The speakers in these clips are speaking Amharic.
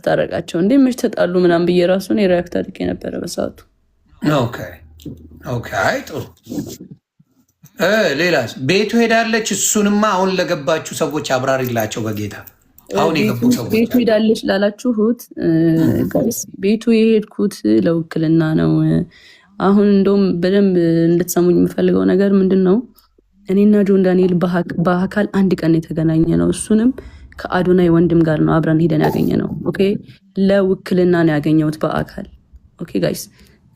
ታረቃቸው እንዴ መች ተጣሉ ምናምን ብዬ ራሱ እኔ ሪያክት አድርጌ ነበረ በሰዓቱ። ኦኬ ኦኬ። አይ ጥሩ። ሌላስ ቤቱ ሄዳለች። እሱንማ አሁን ለገባችሁ ሰዎች አብራሪላቸው በጌታ አሁን የገቡ ሰዎች። ቤቱ ሄዳለች ላላችሁት ቤቱ የሄድኩት ለውክልና ነው። አሁን እንደውም በደንብ እንድትሰሙኝ የምፈልገው ነገር ምንድን ነው፣ እኔና ጆን ዳንኤል በአካል አንድ ቀን የተገናኘ ነው። እሱንም ከአዶናይ ወንድም ጋር ነው አብረን ሄደን ያገኘ ነው። ኦኬ ለውክልና ነው ያገኘሁት በአካል። ኦኬ ጋይስ፣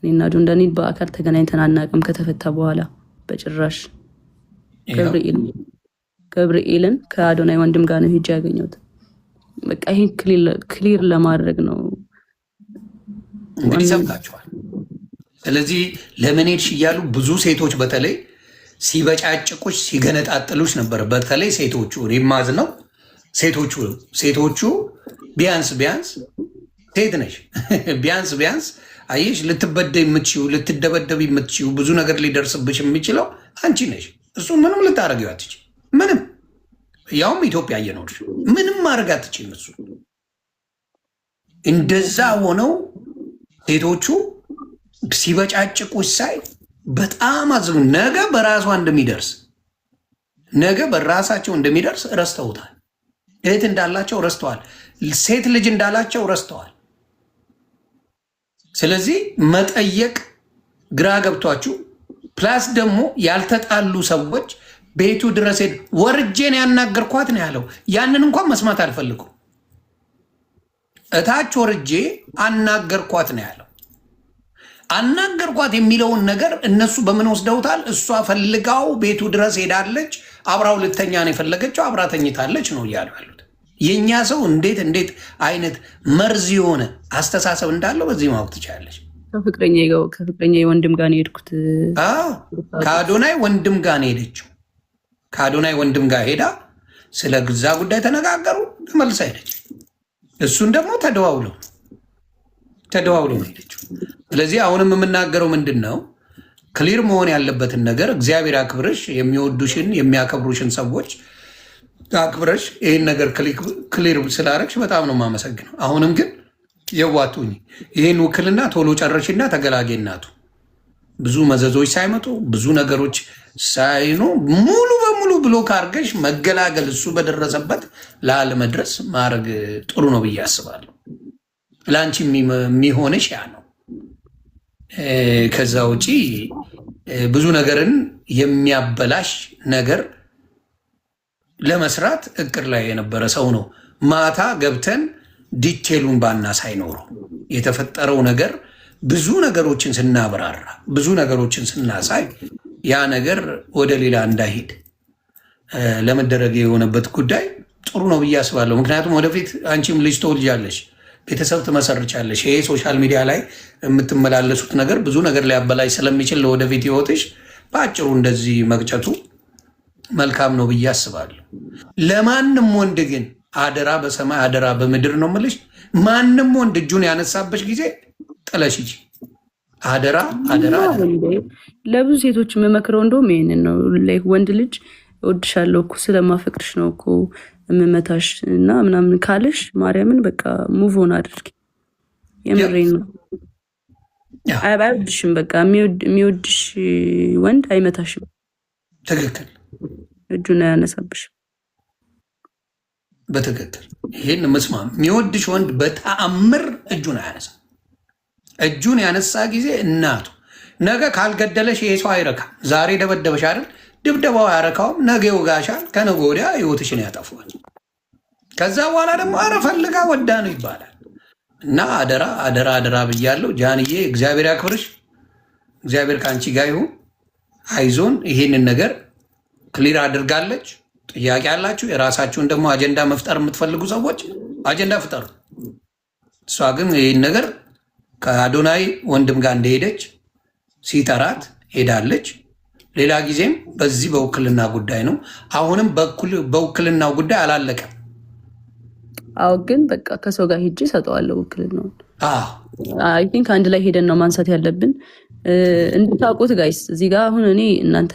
እኔና ጆን ዳንኤል በአካል ተገናኝተን አናውቅም ከተፈታ በኋላ በጭራሽ። ገብርኤልን ከአዶናይ ወንድም ጋር ነው ሄጄ ያገኘሁት። በቃ ይሄን ክሊር ለማድረግ ነው። እንግዲህ ሰምታችኋል። ስለዚህ ለምን ሄድሽ እያሉ ብዙ ሴቶች በተለይ ሲበጫጭቁሽ ሲገነጣጥሉሽ ነበር። በተለይ ሴቶቹ ሪማዝ ነው ሴቶቹ ቢያንስ ሴት ነሽ ቢያንስ አየሽ ልትበደይ የምትችይው ልትደበደብ የምትችይው ብዙ ነገር ሊደርስብሽ የሚችለው አንቺ ነሽ። እሱ ምንም ልታረጊው አትችይ። ምንም ያውም ኢትዮጵያ እየኖርሽ ምንም ማድረግ አትችይም። እሱ እንደዛ ሆነው ሴቶቹ ሲበጫጭቁሽ ሳይ በጣም አዝኑ። ነገ በራሳቸው እንደሚደርስ ረስተውታል። እህት እንዳላቸው ረስተዋል። ሴት ልጅ እንዳላቸው ረስተዋል። ስለዚህ መጠየቅ ግራ ገብቷችሁ ፕላስ ደግሞ ያልተጣሉ ሰዎች ቤቱ ድረስ ወርጄን ያናገርኳት ነው ያለው። ያንን እንኳን መስማት አልፈልጉም። እታች ወርጄ አናገርኳት ነው ያለው። አናገርኳት የሚለውን ነገር እነሱ በምን ወስደውታል? እሷ ፈልጋው ቤቱ ድረስ ሄዳለች፣ አብራው ልተኛ ነው የፈለገችው፣ አብራ ተኝታለች ነው እያሉ ያሉት። የእኛ ሰው እንዴት አይነት መርዝ የሆነ አስተሳሰብ እንዳለው በዚህ ማወቅ ትችላለች። ከፍቅረኛ ወንድም ጋር ነው የሄድኩት። ከአዶናይ ወንድም ጋር ነው ሄደችው። ከአዶናይ ወንድም ጋር ሄዳ ስለ ግዛ ጉዳይ ተነጋገሩ፣ ተመልሳ ሄደች። እሱን ደግሞ ተደዋውለው ነው ሄደችው። ስለዚህ አሁንም የምናገረው ምንድን ነው፣ ክሊር መሆን ያለበትን ነገር እግዚአብሔር አክብረሽ የሚወዱሽን የሚያከብሩሽን ሰዎች አክብረሽ ይህን ነገር ክሊር ስላረግሽ በጣም ነው የማመሰግነው። አሁንም ግን የዋቱኝ ይህን ውክልና ቶሎ ጨረሽና ተገላጌ እናቱ ብዙ መዘዞች ሳይመጡ ብዙ ነገሮች ሳይኑ ሙሉ በሙሉ ብሎክ አድርገሽ መገላገል እሱ በደረሰበት ላለመድረስ ማድረግ ጥሩ ነው ብዬ አስባለሁ። ለአንቺ የሚሆንሽ ያ ነው። ከዛ ውጪ ብዙ ነገርን የሚያበላሽ ነገር ለመስራት እቅድ ላይ የነበረ ሰው ነው። ማታ ገብተን ዲቴሉን ባና ሳይኖረው የተፈጠረው ነገር ብዙ ነገሮችን ስናብራራ ብዙ ነገሮችን ስናሳይ ያ ነገር ወደ ሌላ እንዳይሄድ ለመደረግ የሆነበት ጉዳይ ጥሩ ነው ብዬ አስባለሁ። ምክንያቱም ወደፊት አንቺም ልጅ ትወልጃለሽ፣ ቤተሰብ ትመሰርቻለሽ። ይሄ ሶሻል ሚዲያ ላይ የምትመላለሱት ነገር ብዙ ነገር ሊያበላሽ ስለሚችል ለወደፊት ህይወትሽ በአጭሩ እንደዚህ መቅጨቱ መልካም ነው ብዬ አስባለሁ። ለማንም ወንድ ግን አደራ በሰማይ አደራ በምድር ነው የምልሽ፣ ማንም ወንድ እጁን ያነሳበሽ ጊዜ ጥለሽ ሂጂ። አደራ። ለብዙ ሴቶች የምመክረው እንደውም ይሄንን ነው። ወንድ ልጅ እወድሻለሁ እኮ ስለማፈቅርሽ ነው እኮ የምመታሽ እና ምናምን ካለሽ ማርያምን በቃ ሙቭ ኦን አድርጊ። የምሬን ነው። አይወድሽም። በቃ የሚወድሽ ወንድ አይመታሽም። ትክክል። እጁን አያነሳብሽም። በትክክል ይህን መስማም። የሚወድሽ ወንድ በተአምር እጁን አያነሳ። እጁን ያነሳ ጊዜ እናቱ ነገ ካልገደለሽ ይሄ ሰው አይረካም። ዛሬ ደበደበሽ አይደል? ድብደባው አያረካውም። ነገ ይወጋሻል። ከነገ ወዲያ ህይወትሽን ያጠፋል። ከዛ በኋላ ደግሞ አረ ፈልጋ ወዳ ነው ይባላል። እና አደራ ብያለሁ። ጃንዬ እግዚአብሔር ያክብርሽ። እግዚአብሔር ከአንቺ ጋር ይሁን። አይዞን። ይሄንን ነገር ክሊር አድርጋለች። ጥያቄ ያላችሁ የራሳችሁን ደግሞ አጀንዳ መፍጠር የምትፈልጉ ሰዎች አጀንዳ ፍጠሩ። እሷ ግን ይህን ነገር ከአዶናይ ወንድም ጋር እንደሄደች ሲጠራት ሄዳለች። ሌላ ጊዜም በዚህ በውክልና ጉዳይ ነው። አሁንም በውክልናው ጉዳይ አላለቀም። አዎ፣ ግን በቃ ከሰው ጋር ሄጄ ሰጠዋለሁ ውክልናውን። አይ ቲንክ አንድ ላይ ሄደን ነው ማንሳት ያለብን። እንድታውቁት ጋይስ፣ እዚህ ጋር አሁን እኔ እናንተ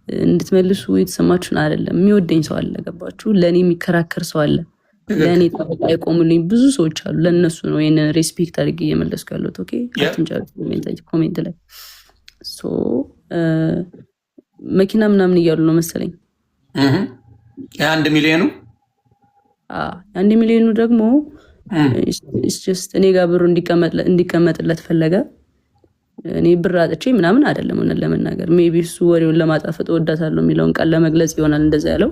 እንድትመልሱ የተሰማችሁን አይደለም። የሚወደኝ ሰው አለ፣ ገባችሁ? ለእኔ የሚከራከር ሰው አለ። ለእኔ ጠበቃ የቆሙልኝ ብዙ ሰዎች አሉ። ለእነሱ ነው ይህንን ሬስፔክት አድርጌ እየመለስኩ ያለሁት። ኦኬ ኮሜንት ላይ መኪና ምናምን እያሉ ነው መሰለኝ። የ1 ሚሊዮኑ 1 ሚሊዮኑ ደግሞ እኔ ጋር ብሩ እንዲቀመጥለት ፈለገ። እኔ ብር አጥቼ ምናምን አይደለም። ሆነን ለመናገር ሜይ ቢ እሱ ወሬውን ለማጣፈጥ እወዳታለሁ የሚለውን ቃል ለመግለጽ ይሆናል እንደዛ ያለው።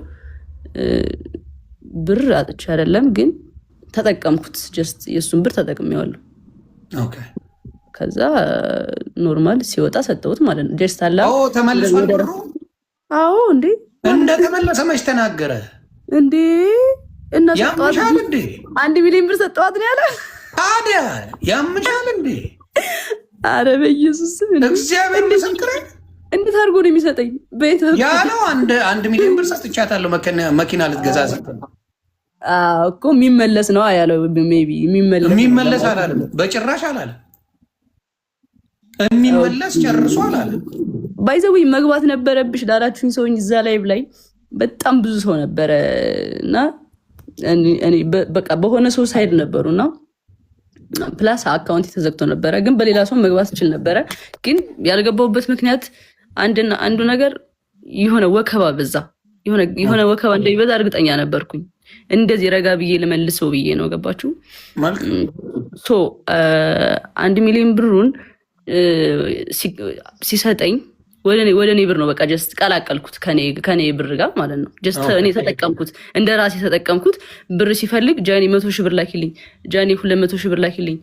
ብር አጥቼ አይደለም፣ ግን ተጠቀምኩት። ጀስት የእሱን ብር ተጠቅሜዋለሁ። ከዛ ኖርማል ሲወጣ ሰጠሁት ማለት ነው። ጀስት አላ ተመልሷል ብሩ። አዎ እንዴ እንደተመለሰ መች ተናገረ እንዴ? እና ያምሻል እንዴ? 1 ሚሊዮን ብር ሰጠዋት ነው ያለ። ታዲያ ያምሻል እንዴ? አረ በኢየሱስ እግዚአብሔር ምስክሬ። እንዴት አድርጎ ነው የሚሰጠኝ? ያለው 1 ሚሊዮን ብር ሰጥቻታለሁ መኪና ልትገዛ ስትል እኮ የሚመለስ ነው ያለው። ሜይ ቢ የሚመለስ አላለም፣ በጭራሽ አላለም። የሚመለስ ጨርሶ አላለም። ባይዘዊ መግባት ነበረብሽ ላላችሁኝ ሰውኝ እዛ ላይ በጣም ብዙ ሰው ነበረ እና በቃ በሆነ ሰው ሳይድ ነበሩ እና ፕላስ አካውንት የተዘግቶ ነበረ፣ ግን በሌላ ሰው መግባት ይችል ነበረ። ግን ያልገባሁበት ምክንያት አንዱ ነገር የሆነ ወከባ በዛ፣ የሆነ ወከባ እንደሚበዛ እርግጠኛ ነበርኩኝ። እንደዚህ ረጋ ብዬ ልመልሰው ብዬ ነው። ገባችሁ? 1 ሚሊዮን ብሩን ሲሰጠኝ ወደ እኔ ብር ነው በቃ ጀስት ቀላቀልኩት ከኔ ብር ጋር ማለት ነው። ጀስት እኔ ተጠቀምኩት፣ እንደ ራሴ ተጠቀምኩት። ብር ሲፈልግ ጃኒ 100 ሺህ ብር ላኪልኝ፣ ጃኒ 200 ሺህ ብር ላኪልኝ።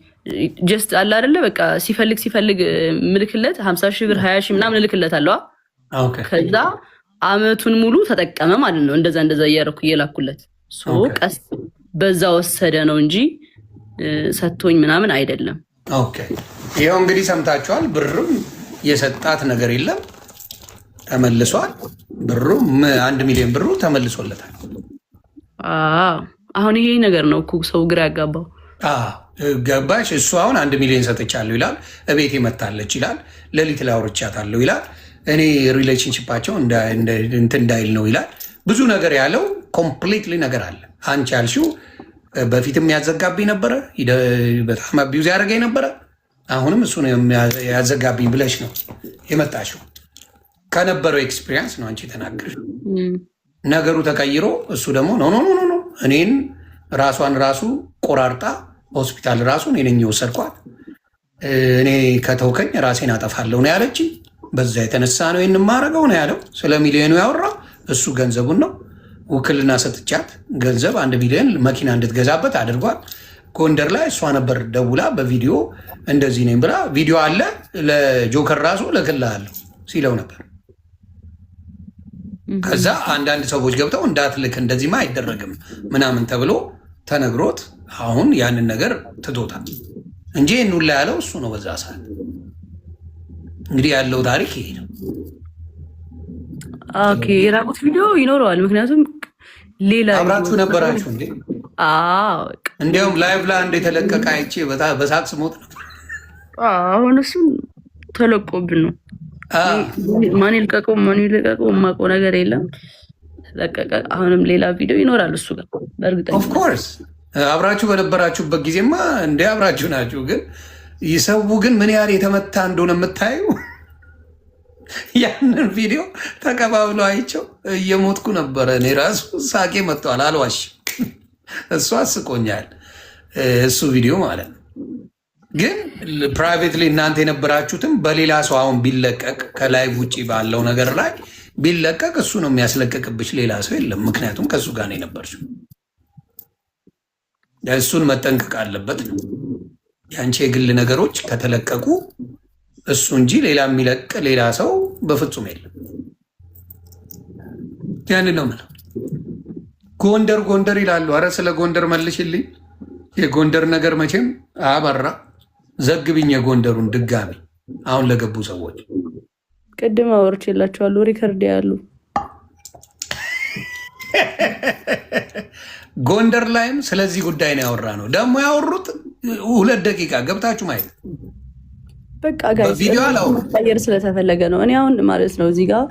ጀስት አለ አይደለ በቃ ሲፈልግ ምልክለት 50 ሺህ ብር 20 ሺህ ምናምን ልክለት አለዋ። ከዛ አመቱን ሙሉ ተጠቀመ ማለት ነው። እንደዛ እያደረኩ እየላኩለት ቀስ በዛ ወሰደ ነው እንጂ ሰጥቶኝ ምናምን አይደለም። ይኸው እንግዲህ ሰምታችኋል። ብርም የሰጣት ነገር የለም፣ ተመልሷል። ብሩ 1 ሚሊዮን ብሩ ተመልሶለታል። አሁን ይሄ ነገር ነው እኮ ሰው ግራ ያጋባው። ገባሽ? እሱ አሁን 1 ሚሊዮን ሰጥቻለሁ ይላል፣ እቤቴ መታለች ይላል፣ ሌሊት ላይ አውርቻታለሁ ይላል፣ እኔ ሪሌሽንሽፓቸው እንትን እንዳይል ነው ይላል። ብዙ ነገር ያለው ኮምፕሊትሊ ነገር አለ። አንቺ ያልሽው በፊትም ያዘጋብኝ ነበረ፣ በጣም አቢዩዝ ያደረገኝ ነበረ። አሁንም እሱ ነው ያዘጋብኝ ብለሽ ነው የመጣሽው። ከነበረው ኤክስፒሪየንስ ነው አንቺ የተናገርሽው። ነገሩ ተቀይሮ እሱ ደግሞ ኖ እኔን ራሷን ራሱ ቆራርጣ ሆስፒታል ራሱ እኔ ነኝ የወሰድኳት፣ እኔ ከተውከኝ ራሴን አጠፋለሁ ነው ያለችኝ። በዛ የተነሳ ነው ይህን የማደርገው ነው ያለው። ስለ ሚሊዮኑ ያወራው እሱ ገንዘቡን ነው። ውክልና ሰጥቻት ገንዘብ 1 ሚሊዮን መኪና እንድትገዛበት አድርጓል። ጎንደር ላይ እሷ ነበር ደውላ በቪዲዮ እንደዚህ ነኝ ብላ፣ ቪዲዮ አለ ለጆከር ራሱ እልክልሃለሁ ሲለው ነበር። ከዛ አንዳንድ ሰዎች ገብተው እንዳትልክ እንደዚህማ አይደረግም ምናምን ተብሎ ተነግሮት አሁን ያንን ነገር ትቶታል እንጂ ይህን ሁላ ያለው እሱ ነው በዛ ሰዓት። እንግዲህ ያለው ታሪክ ይሄ ነው። የራቁት ቪዲዮ ይኖረዋል። ምክንያቱም ሌላ አብራችሁ ነበራችሁ እንዴ? እንዲያውም ላይቭ ላይ አንድ የተለቀቀ አይቼ በሳቅ ስሞት ነበር። አሁን እሱ ተለቆብን ነው። ማን ይልቀቀው የማውቀው ነገር የለም። ተለቀቀ። አሁንም ሌላ ቪዲዮ ይኖራል እሱ ጋር በእርግጠኛ። ኦፍኮርስ አብራችሁ በነበራችሁበት ጊዜማ እንደ አብራችሁ ናችሁ። ግን ይሰው ግን ምን ያህል የተመታ እንደሆነ የምታዩ ያንን ቪዲዮ ተቀባብለው አይቸው እየሞትኩ ነበረ። እኔ ራሱ ሳቄ መጥተዋል፣ አልዋሽ። እሱ አስቆኛል፣ እሱ ቪዲዮ ማለት ነው። ግን ፕራይቬትሊ እናንተ የነበራችሁትም በሌላ ሰው አሁን ቢለቀቅ ከላይቭ ውጭ ባለው ነገር ላይ ቢለቀቅ እሱ ነው የሚያስለቀቅብሽ፣ ሌላ ሰው የለም። ምክንያቱም ከእሱ ጋር ነው የነበርሽው። እሱን መጠንቀቅ አለበት ነው። የአንቺ የግል ነገሮች ከተለቀቁ እሱ እንጂ ሌላ የሚለቅ ሌላ ሰው በፍጹም የለም። ያንን ነው የምለው። ጎንደር ይላሉ። አረ ስለ ጎንደር መልሽልኝ። የጎንደር ነገር መቼም አበራ። ዘግብኝ የጎንደሩን ድጋሚ አሁን ለገቡ ሰዎች ቅድም አወርቼላቸዋለሁ። ሪከርድ ያሉ ጎንደር ላይም ስለዚህ ጉዳይ ነው ያወራ ነው። ደግሞ ያወሩት 2 ደቂቃ ገብታችሁ ማየት በቃ ጋይስ ቀየር ስለተፈለገ ነው። እኔ አሁን ማለት ነው እዚህ ጋር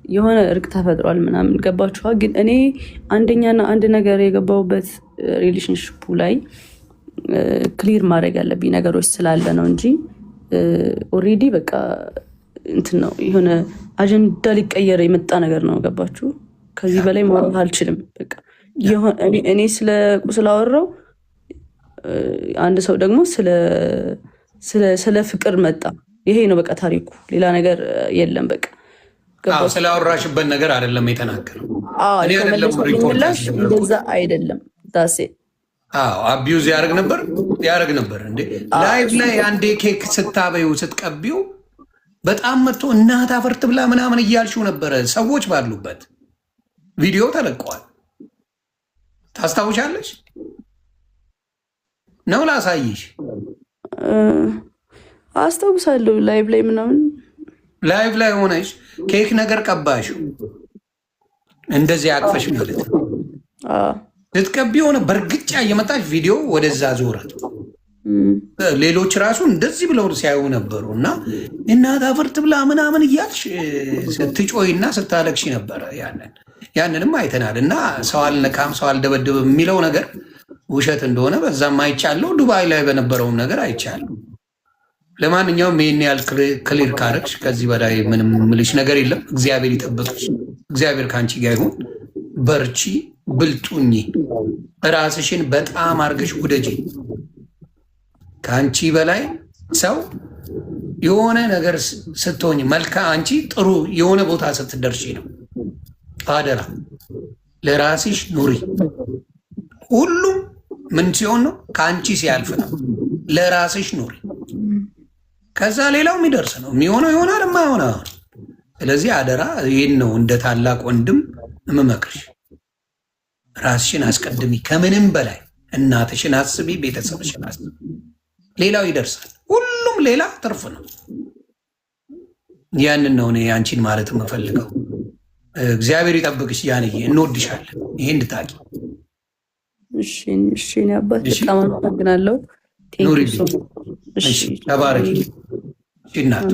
የሆነ እርቅ ተፈጥሯል ምናምን ገባችኋ? ግን እኔ አንደኛና አንድ ነገር የገባሁበት ሪሌሽንሽፑ ላይ ክሊር ማድረግ ያለብኝ ነገሮች ስላለ ነው እንጂ ኦልሬዲ በቃ እንትን ነው የሆነ አጀንዳ ሊቀየር የመጣ ነገር ነው። ገባችሁ? ከዚህ በላይ ማውራት አልችልም። በቃ እኔ ስላወራው አንድ ሰው ደግሞ ስለ ፍቅር መጣ። ይሄ ነው በቃ ታሪኩ፣ ሌላ ነገር የለም። በቃ ስላወራሽበት ነገር አይደለም የተናገረው። ምላሽ እንደዛ አይደለም። ዳሴ አቢዩዝ ያደርግ ነበር እንዴ ላይቭ ላይ አንዴ ኬክ ስታበዩ ስትቀቢው በጣም መጥቶ እናት አፈርት ብላ ምናምን እያልሽው ነበረ። ሰዎች ባሉበት ቪዲዮ ተለቀዋል። ታስታውሻለሽ ነው? ላሳይሽ። አስታውሳለሁ። ላይቭ ላይ ሆነሽ ኬክ ነገር ቀባሽው እንደዚህ አቅፈሽ ማለት ነው። ስትቀቢ የሆነ በእርግጫ እየመጣች ቪዲዮ ወደዛ ዞረ። ሌሎች ራሱ እንደዚህ ብለው ሲያዩ ነበሩ። እና እናት አፈርት ብላ ምናምን እያልሽ ስትጮይና ስታለቅሽ ነበረ። ያንንም አይተናል። እና ሰው አልነካም ሰው አልደበድብም የሚለው ነገር ውሸት እንደሆነ በዛም አይቻለሁ። ዱባይ ላይ በነበረውም ነገር አይቻለሁ። ለማንኛውም ይህን ያህል ክሊር ካረግሽ ከዚህ በላይ ምንም ምልሽ ነገር የለም። እግዚአብሔር ይጠብቅሽ። እግዚአብሔር ከአንቺ ጋር ይሁን። በርቺ፣ ብልጡኝ፣ ራስሽን በጣም አርገሽ ውደጂ። ከአንቺ በላይ ሰው የሆነ ነገር ስትሆኝ አንቺ ጥሩ የሆነ ቦታ ስትደርሺ ነው። አደራ ለራስሽ ኑሪ። ሁሉም ምን ሲሆን ነው? ከአንቺ ሲያልፍ ነው። ለራስሽ ኑሪ። ከዛ ሌላው የሚደርስ ነው። የሚሆነው ይሆናል፣ የማይሆነ። ስለዚህ አደራ ይህን ነው እንደ ታላቅ ወንድም የምመክርሽ። ራስሽን አስቀድሚ። ከምንም በላይ እናትሽን አስቢ፣ ቤተሰብሽን አስቢ። ሌላው ይደርሳል። ሁሉም ሌላ ትርፍ ነው። ያንን ነው እኔ አንቺን ማለት የምፈልገው። እግዚአብሔር ይጠብቅሽ ያንዬ፣ እንወድሻለን። ይሄ እንድታቂ። እሺ አባት በጣም አመሰግናለሁ። ኑሪ፣ ተባረኪ እናቱ።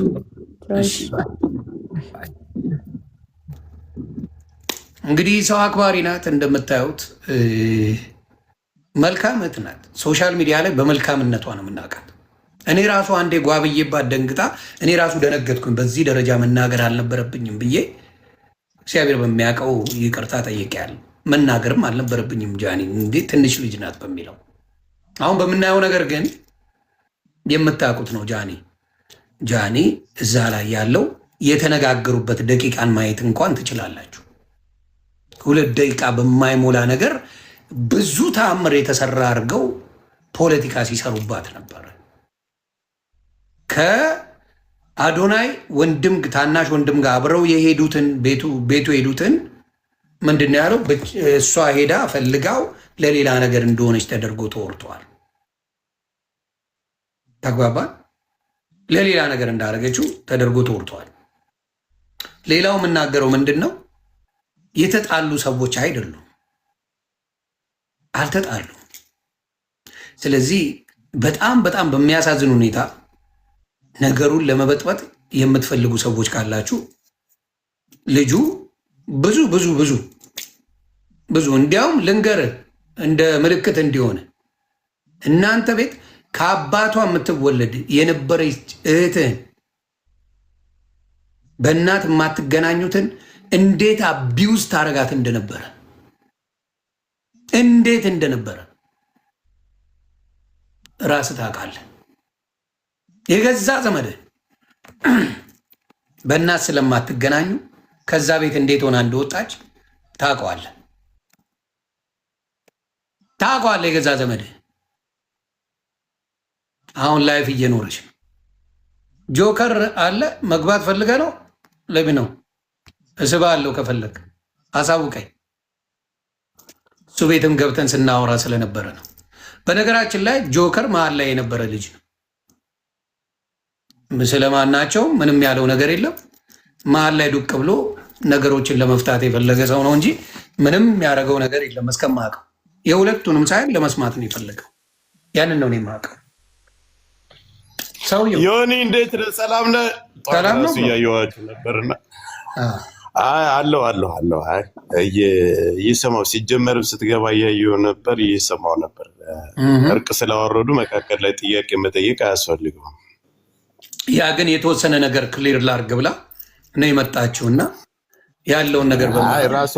እንግዲህ ሰው አክባሪ ናት እንደምታዩት፣ መልካም እህት ናት። ሶሻል ሚዲያ ላይ በመልካምነቷ ነው የምናውቃት። እኔ ራሱ አንዴ ጓብዬባት ደንግጣ እኔ ራሱ ደነገጥኩኝ። በዚህ ደረጃ መናገር አልነበረብኝም ብዬ እግዚአብሔር በሚያውቀው ይቅርታ ጠይቄያለሁ። መናገርም አልነበረብኝም ጃኒ እንዴት ትንሽ ልጅ ናት በሚለው። አሁን በምናየው ነገር ግን የምታውቁት ነው። ጃኒ እዛ ላይ ያለው የተነጋገሩበት ደቂቃን ማየት እንኳን ትችላላችሁ። 2 ደቂቃ በማይሞላ ነገር ብዙ ተአምር የተሰራ አድርገው ፖለቲካ ሲሰሩባት ነበር። ከአዶናይ ታናሽ ወንድም ጋር አብረው የሄዱትን ቤቱ የሄዱትን ምንድን ነው ያለው? እሷ ሄዳ ፈልጋው ለሌላ ነገር እንደሆነች ተደርጎ ተወርተዋል። ተግባባ። ለሌላ ነገር እንዳደረገችው ተደርጎ ተወርተዋል። ሌላው የምናገረው ምንድን ነው? የተጣሉ ሰዎች አይደሉም፣ አልተጣሉ። ስለዚህ በጣም በጣም በሚያሳዝን ሁኔታ ነገሩን ለመበጥበጥ የምትፈልጉ ሰዎች ካላችሁ ልጁ ብዙ ብዙ ብዙ ብዙ እንዲያውም ልንገርህ እንደ ምልክት እንዲሆን እናንተ ቤት ከአባቷ የምትወለድ የነበረች እህትህን በእናት የማትገናኙትን እንዴት አቢውዝ ታረጋት እንደነበረ ራስህ ታውቃለህ። የገዛ ዘመድህ በእናት ስለማትገናኙ ከዛ ቤት እንዴት ሆና እንደወጣች ታውቀዋለህ። የገዛ ዘመድህ አሁን ላይፍ እየኖረች ነው። ጆከር አለ መግባት ፈልገ ነው ለምን ነው እስባ አለው ከፈለግ አሳውቀኝ። እሱ ቤትም ገብተን ስናወራ ስለነበረ ነው። በነገራችን ላይ ጆከር መሀል ላይ የነበረ ልጅ ነው። ስለማናቸው ምንም ያለው ነገር የለም። መሀል ላይ ዱቅ ብሎ ነገሮችን ለመፍታት የፈለገ ሰው ነው እንጂ ምንም ያደረገው ነገር የለም። እስከማውቀው የሁለቱንም ሳይሆን ለመስማት ነው የፈለገው። ያንን ነው የማውቀው። ሰውየው ዮኒ እንዴት ነህ? ሰላም ነህ? ሰላም ነው እያየኋችሁ ነበርና አለው እየሰማሁ ሲጀመርም ስትገባ እያየሁ ነበር፣ እየሰማሁ ነበር። እርቅ ስላወረዱ መካከል ላይ ጥያቄ መጠየቅ አያስፈልገውም። ያ ግን የተወሰነ ነገር ክሊር ላርግ ብላ ነው የመጣችው እና ያለውን ነገር ራሷ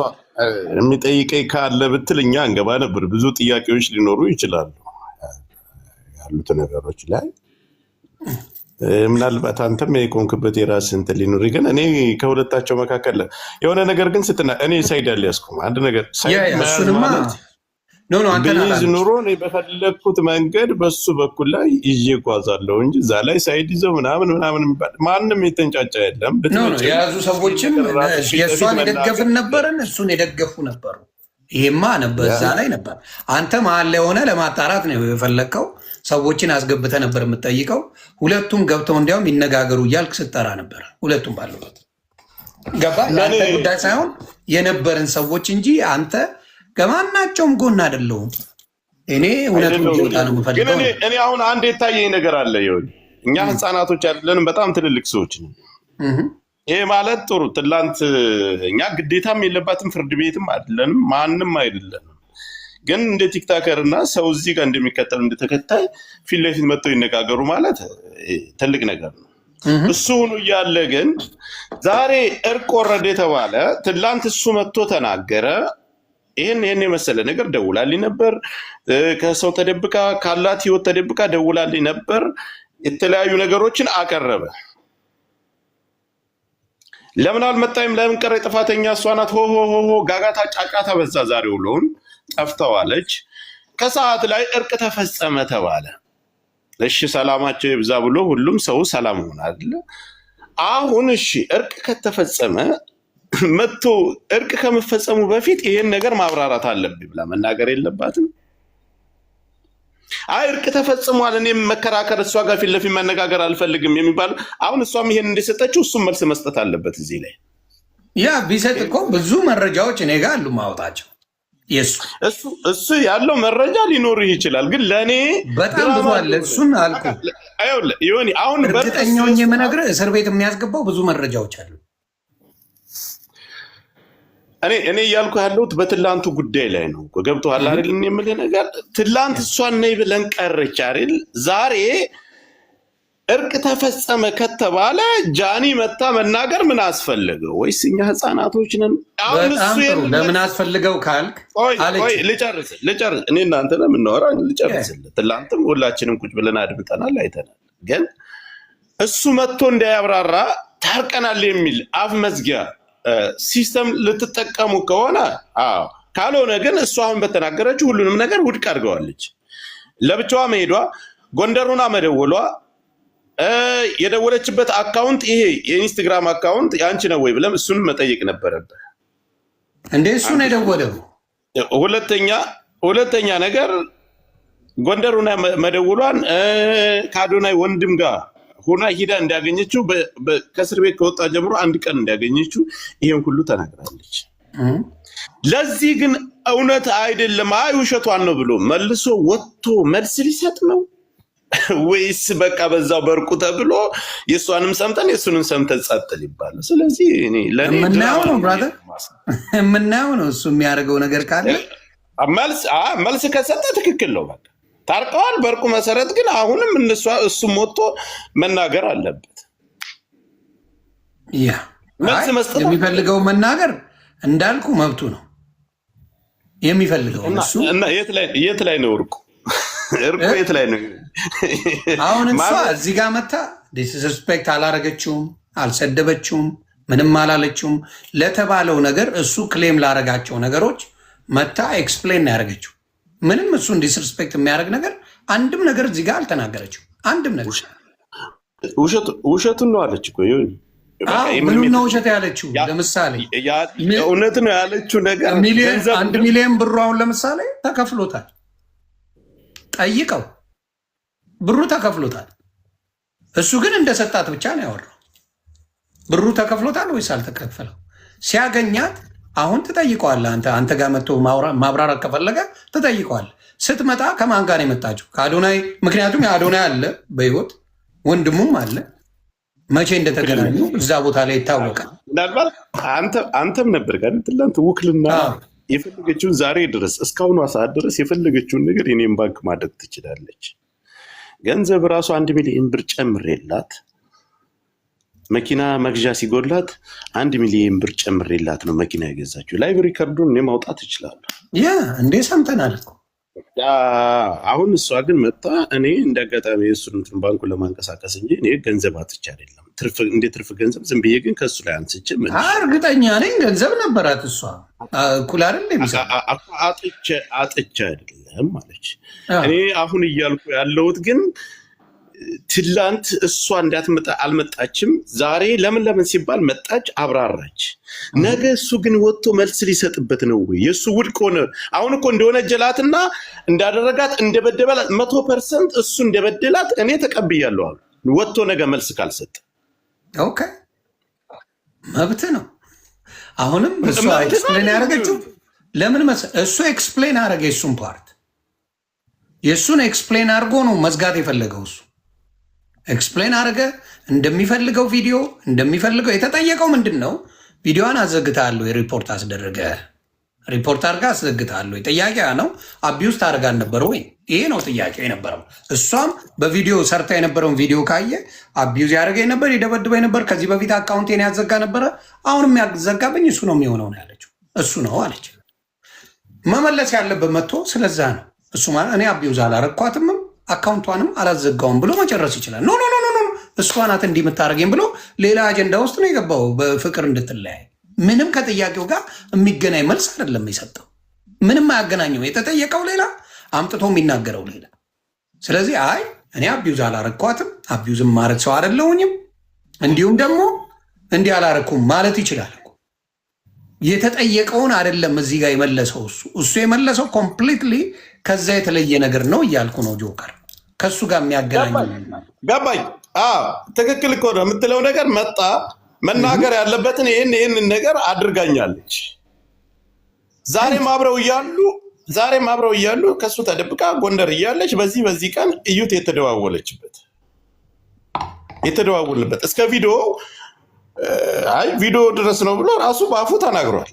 የሚጠይቀኝ ካለ ብትል እኛ እንገባ ነበር። ብዙ ጥያቄዎች ሊኖሩ ይችላሉ ያሉት ነገሮች ላይ ምናልባት አንተም የቆንክበት የራስህ እንትን ሊኖር ግን እኔ ከሁለታቸው መካከል የሆነ ነገር ግን ስትና እኔ ሳይድ አልያዝኩም። አንድ ነገር ቢይዝ ኑሮ እኔ በፈለግኩት መንገድ በሱ በኩል ላይ ይዤ እጓዛለሁ እንጂ እዛ ላይ ሳይድ ይዘው ምናምን የሚባል ማንም የተንጫጫ የለም። የያዙ ሰዎችም የእሷን የደገፍን ነበርን፣ እሱን የደገፉ ነበሩ። ይሄማ ነበር እዛ ላይ ነበር። አንተ መሀል ላይ ሆነ ለማጣራት ነው የፈለግከው። ሰዎችን አስገብተህ ነበር የምትጠይቀው። ሁለቱም ገብተው እንዲያውም ይነጋገሩ እያልክ ስትጠራ ነበር። ሁለቱም ባሉበት ገባ። የአንተ ጉዳይ ሳይሆን የነበረን ሰዎች እንጂ አንተ ከማናቸውም ጎን አይደለሁም። እኔ እውነቱን እንዲወጣ ነው የምፈልገው። እኔ አሁን አንድ የታየኝ ነገር አለ። እኛ ህፃናቶች አይደለንም፣ በጣም ትልልቅ ሰዎች ነው። ይሄ ማለት ጥሩ ትላንት እኛ ግዴታም የለባትም ፍርድ ቤትም አይደለንም፣ ማንም አይደለንም። ግን እንደ ቲክታከር እና ሰው እዚህ ጋር እንደሚከተል እንደተከታይ ፊት ለፊት መጥተው ይነጋገሩ ማለት ትልቅ ነገር ነው። እሱ ሆኖ እያለ ግን ዛሬ እርቅ ወረደ የተባለ ትላንት እሱ መጥቶ ተናገረ። ይህን የመሰለ ነገር ደውላልኝ ነበር። ከሰው ተደብቃ ካላት ህይወት ተደብቃ ደውላልኝ ነበር። የተለያዩ ነገሮችን አቀረበ። ለምን አልመጣይም? ለምን ቀረ? ጥፋተኛ እሷ ናት። ሆ ጋጋታ ጫጫታ በዛ። ዛሬ ውሎውን ጠፍተዋለች። ከሰዓት ላይ እርቅ ተፈጸመ ተባለ። እሺ ሰላማቸው ይብዛ ብሎ ሁሉም ሰው ሰላም ሆነ አይደለ? አሁን እሺ እርቅ ከተፈጸመ መጥቶ እርቅ ከመፈጸሙ በፊት ይሄን ነገር ማብራራት አለብኝ ብላ መናገር የለባትም? አይ እርቅ ተፈጽሟል፣ እኔም መከራከር እሷ ጋር ፊት ለፊት መነጋገር አልፈልግም የሚባል አሁን እሷም ይሄን እንደሰጠችው እሱም መልስ መስጠት አለበት። እዚህ ላይ ያ ቢሰጥ እኮ ብዙ መረጃዎች እኔ ጋር አሉ ማውጣቸው። እሱ ያለው መረጃ ሊኖርህ ይችላል፣ ግን ለእኔ በጣም ብዙ አለ። እሱን አልኩ ዮኒ። አሁን እርግጠኛውን የምነግርህ እስር ቤት የሚያስገባው ብዙ መረጃዎች አሉ። እኔ እያልኩ ያለሁት በትላንቱ ጉዳይ ላይ ነው። ገብቶሃል አይደል? የምልህ ነገር ትላንት እሷን ነይ ብለን ቀረች አይደል? ዛሬ እርቅ ተፈጸመ ከተባለ ጃኒ መታ መናገር ምን አስፈልገው? ወይስ እኛ ህፃናቶች ነን? አሁን እሱ ለምን አስፈልገው ካልክ ልጨርስ እኔ እናንተ ነው የምናወራ። ልጨርስልህ። ትላንትም ሁላችንም ቁጭ ብለን አድምጠናል፣ አይተናል። ግን እሱ መጥቶ እንዳያብራራ ታርቀናል የሚል አፍ መዝጊያ ሲስተም ልትጠቀሙ ከሆነ ካልሆነ ግን እሷ አሁን በተናገረችው ሁሉንም ነገር ውድቅ አድርገዋለች። ለብቻዋ መሄዷ፣ ጎንደሩና መደወሏ፣ የደወለችበት አካውንት ይሄ የኢንስታግራም አካውንት ያንቺ ነው ወይ ብለም እሱን መጠየቅ ነበረብህ እንዴ። እሱን የደወለው ሁለተኛ ነገር ጎንደሩና መደወሏን ከአዶናይ ወንድም ጋር ሆና ሂዳ እንዳገኘችው ከእስር ቤት ከወጣ ጀምሮ አንድ ቀን እንዳገኘችው ይሄን ሁሉ ተናግራለች። ለዚህ ግን እውነት አይደለም አይ ውሸቷን ነው ብሎ መልሶ ወጥቶ መልስ ሊሰጥ ነው ወይስ በቃ በዛው በርቁ ተብሎ የእሷንም ሰምተን የእሱንም ሰምተን ጸጥል ይባላል? ስለዚህ እኔ ለኔ የምናየው ነው ብራዘር፣ የምናየው ነው። እሱ የሚያደርገው ነገር ካለ መልስ ከሰጠ ትክክል ነው። በቃ ታርቀዋል። በርቁ መሰረት ግን አሁንም እሱም ወጥቶ መናገር አለበት። ያ መልስ መስጠት የሚፈልገው መናገር እንዳልኩ መብቱ ነው የሚፈልገው እሱ። እና የት ላይ ነው እርቁ? የት ላይ ነው? አሁን እሷ እዚህ ጋር መታ ዲስሪስፔክት አላረገችውም፣ አልሰደበችውም፣ ምንም አላለችውም። ለተባለው ነገር እሱ ክሌም ላረጋቸው ነገሮች መታ ኤክስፕሌን ነው ያደረገችው። ምንም እሱን ዲስሪስፔክት የሚያደርግ ነገር አንድም ነገር እዚህ ጋር አልተናገረችው። አንድም ነገር ውሸቱን ነው አለች እኮ። ምኑ ነው ውሸት ያለችው? ለምሳሌ እውነት ነው ያለችው ነገር 1 ሚሊዮን ብሩ አሁን ለምሳሌ ተከፍሎታል። ጠይቀው ብሩ ተከፍሎታል። እሱ ግን እንደሰጣት ብቻ ነው ያወራው። ብሩ ተከፍሎታል ወይስ አልተከፈለው? ሲያገኛት አሁን ትጠይቀዋለህ። አንተ ጋር መጥቶ ማብራራት ከፈለገ ትጠይቀዋለህ። ስትመጣ ከማን ጋር ነው የመጣችው? ከአዶናይ። ምክንያቱም የአዶናይ አለ በህይወት ወንድሙም አለ። መቼ እንደተገናኙ እዛ ቦታ ላይ ይታወቃል። ምናልባት አንተም ነበር ጋር ትላንት ውክልና የፈለገችውን ዛሬ ድረስ እስካሁኗ ሰዓት ድረስ የፈለገችውን ነገር የኔም ባንክ ማድረግ ትችላለች። ገንዘብ ራሱ 1 ሚሊዮን ብር ጨምሬላት መኪና መግዣ ሲጎላት 1 ሚሊዮን ብር ጨምሬላት ነው መኪና የገዛችው። ላይቭ ሪከርዱን እኔ ማውጣት እችላለሁ። ያ እንዴ ሰምተናል እኮ። አሁን እሷ ግን መጣ እኔ እንዳጋጣሚ እሱን ባንኩን ለማንቀሳቀስ እንጂ እኔ ገንዘብ አጥቼ አይደለም። ትርፍ ገንዘብ ዝም ብዬ ግን ከሱ ላይ አንስቼ እርግጠኛ ነኝ ገንዘብ ነበራት እሷ። እኩል አይደል አጥቼ አይደለም ማለች። እኔ አሁን እያልኩ ያለሁት ግን ትላንት እሷ እንዳትመጣ አልመጣችም። ዛሬ ለምን ሲባል መጣች፣ አብራራች። ነገ እሱ ግን ወጥቶ መልስ ሊሰጥበት ነው ወይ? የእሱ ውድቅ ሆነ። አሁን እኮ እንደሆነ ጀላትና እንዳደረጋት እንደበደበላት 100% እሱ እንደበደላት እኔ ተቀብያለሁ አሉ። ወጥቶ ነገ መልስ ካልሰጠ ኦኬ መብት ነው። አሁንም እሱ ኤክስፕሌን ያደረገችው ለምን እሱ ኤክስፕሌን አደረገ። የእሱን ፓርት የእሱን ኤክስፕሌን አድርጎ ነው መዝጋት የፈለገው እሱ ኤክስፕሌን አድርገ እንደሚፈልገው ቪዲዮ እንደሚፈልገው የተጠየቀው ምንድን ነው? ቪዲዮዋን አዘግታለሁ የሪፖርት አስደረገ ሪፖርት አድርጋ አስዘግታለሁ። ጥያቄ ነው። አቢውስ ታደርጋ ነበር ወይ? ይሄ ነው ጥያቄው የነበረው። እሷም በቪዲዮ ሰርታ የነበረውን ቪዲዮ ካየ አቢውዝ ያደረገኝ ነበር፣ የደበድበኝ ነበር፣ ከዚህ በፊት አካውንቴን ያዘጋ ነበረ፣ አሁንም ያዘጋብኝ እሱ ነው የሚሆነው ነው ያለችው። እሱ ነው አለች። መመለስ ያለበት መጥቶ ስለዛ ነው እሱ ማለት እኔ አቢውዝ አላረኳትምም አካውንቷንም አላዘጋውም ብሎ መጨረስ ይችላል። ኖ እሷ ናት እንዲህ የምታደርገኝ ብሎ ሌላ አጀንዳ ውስጥ ነው የገባው። በፍቅር እንድትለያይ ምንም ከጥያቄው ጋር የሚገናኝ መልስ አይደለም የሰጠው። ምንም አያገናኘው። የተጠየቀው ሌላ አምጥቶ የሚናገረው ሌላ። ስለዚህ አይ እኔ አቢውዝ አላረኳትም፣ አቢውዝም ማድረግ ሰው አይደለሁኝም፣ እንዲሁም ደግሞ እንዲህ አላረኩም ማለት ይችላል። የተጠየቀውን አይደለም እዚህ ጋር የመለሰው እሱ የመለሰው ኮምፕሊትሊ ከዛ የተለየ ነገር ነው እያልኩ ነው። ጆከር ከሱ ጋር የሚያገናኝ ገባኝ። ትክክል እኮ ነው የምትለው ነገር መጣ መናገር ያለበትን ይህንን ነገር አድርጋኛለች። ዛሬም አብረው እያሉ ከሱ ተደብቃ ጎንደር እያለች በዚህ ቀን እዩት የተደዋወልንበት እስከ ቪዲዮ ድረስ ነው ብሎ ራሱ በአፉ ተናግሯል።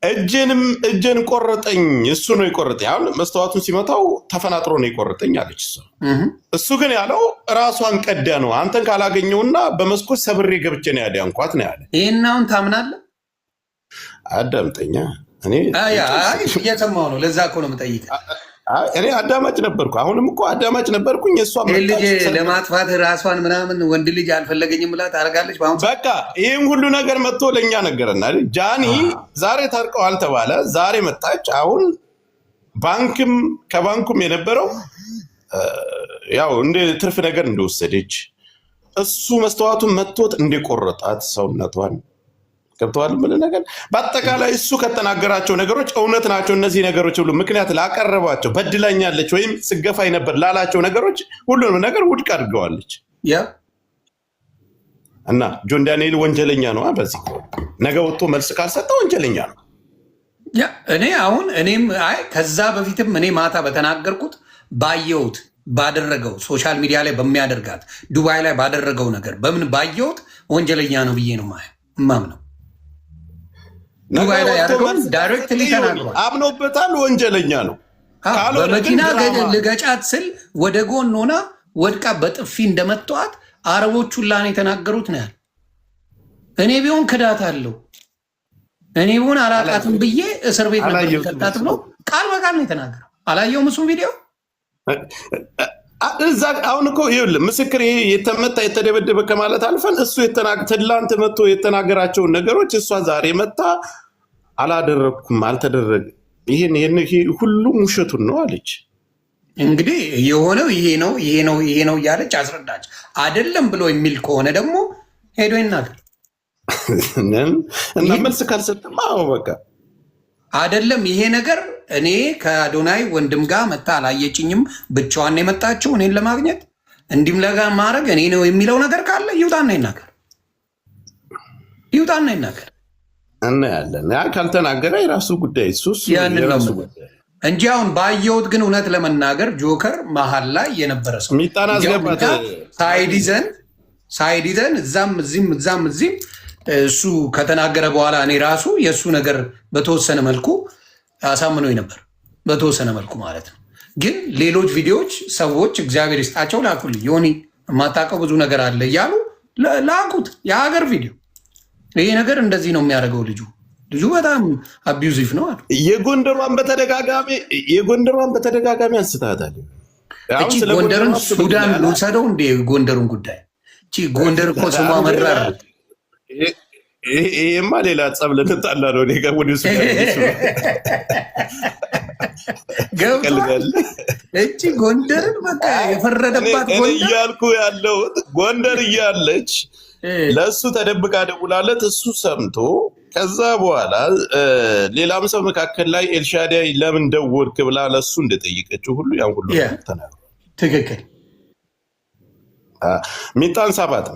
እጄን ቆረጠኝ፣ እሱ ነው የቆረጠኝ። አሁን መስተዋቱን ሲመታው ተፈናጥሮ ነው የቆረጠኝ አለች እሱ ግን ያለው ራሷን ቀዳ ነው። አንተን ካላገኘውና በመስኮት ሰብሬ ገብቼ ነው ያዳንኳት ነው ያለ። ይሄናውን ታምናለህ? አዳምጠኛ። እኔ እየሰማሁ ነው። ለዛ እኮ ነው የምጠይቀህ። እኔ አዳማጭ ነበርኩ። አሁንም እኮ አዳማጭ ነበርኩኝ። እሷ ልጅ ለማጥፋት ራሷን ምናምን ወንድ ልጅ አልፈለገኝም ብላ ታደርጋለች። በቃ ይህም ሁሉ ነገር መጥቶ ለእኛ ነገረና ጃኒ ዛሬ ታርቀዋል ተባለ። ዛሬ መጣች። አሁን ከባንኩም የነበረው ያው እንደ ትርፍ ነገር እንደወሰደች እሱ መስተዋቱን መጥቶት እንደቆረጣት ሰውነቷን ገብተዋል ምን ነገር በአጠቃላይ እሱ ከተናገራቸው ነገሮች እውነት ናቸው። እነዚህ ነገሮች ሁሉ ምክንያት ላቀረባቸው በድላኛለች ወይም ስገፋይ ነበር ላላቸው ነገሮች ሁሉንም ነገር ውድቅ አድርገዋለች። እና ጆን ዳንኤል ወንጀለኛ ነው። በዚህ ነገ ወጥቶ መልስ ካልሰጠ ወንጀለኛ ነው። እኔም ከዛ በፊትም እኔ ማታ በተናገርኩት ባየሁት ባደረገው ሶሻል ሚዲያ ላይ በሚያደርጋት ዱባይ ላይ ባደረገው ነገር በምን ባየሁት ወንጀለኛ ነው ብዬ ነው ማምነው። ዳይሬክትሊ ተናግሯል። አምኖበታል። ወንጀለኛ ነው። በመኪና ልገጫት ስል ወደ ጎን ሆና ወድቃ በጥፊ እንደመተዋት አረቦቹ ላን የተናገሩት ነው ያለ። እኔ ቢሆን ክዳት አለው እኔ ቢሆን አላቃትም ብዬ እስር ቤት ነበር ብሎ ቃል በቃል ነው የተናገረው። አላየውም እሱም ቪዲዮ አሁን እኮ ይኸውልህ ምስክር ይሄ የተመታ የተደበደበ ከማለት አልፈን እሱ ትላንት መጥቶ የተናገራቸውን ነገሮች እሷ ዛሬ መጣ አላደረኩም አልተደረገ ይሄን ሁሉም ውሸቱን ነው አለች። እንግዲህ የሆነው ይሄ ነው እያለች አስረዳች። አይደለም ብሎ የሚል ከሆነ ደግሞ ሄዶ ይናገር እና መልስ ካልሰጠማ በቃ አይደለም ይሄ ነገር እኔ ከአዶናይ ወንድም ጋር መታ አላየችኝም፣ ብቻዋን የመጣችው እኔን ለማግኘት እንዲም ለጋ ማድረግ እኔ ነው የሚለው ነገር ካለ ይውጣና ይናገር እና ያለን ካልተናገረ የራሱ ጉዳይ። እሱ እንጂ አሁን ባየሁት ግን እውነት ለመናገር ጆከር መሀል ላይ የነበረ ሰው ሚጣን አስገባት ሳይድ ይዘን እዛም እዚህም እሱ ከተናገረ በኋላ እኔ ራሱ የእሱ ነገር በተወሰነ መልኩ አሳምኖኝ ነበር፣ በተወሰነ መልኩ ማለት ነው። ግን ሌሎች ቪዲዮዎች ሰዎች እግዚአብሔር ይስጣቸው ላኩልኝ። ዮኒ የማታውቀው ብዙ ነገር አለ እያሉ ላኩት። የሀገር ቪዲዮ ይሄ ነገር እንደዚህ ነው የሚያደርገው ልጁ በጣም አቢዩዚቭ ነው አሉ። የጎንደሯን በተደጋጋሚ አንስታታል። ጎንደርን ሱዳን ልውሰደው እንደ ጎንደሩን ጉዳይ ጎንደር እኮ ስሟ መራር። ይሄማ ሌላ ጸብ ልንጣላ ነው። እቺ ጎንደርን በቃ የፈረደባት እያልኩ ያለሁት ጎንደር እያለች ለእሱ ተደብቃ ደውላለት እሱ ሰምቶ ከዛ በኋላ ሌላም ሰው መካከል ላይ ኤልሻዳይ ለምን ደወልክ ብላ ለእሱ እንደጠየቀችው ሁሉ ያን ሁሉ ተናግሯል። ትክክል። ሚጣን ሰባት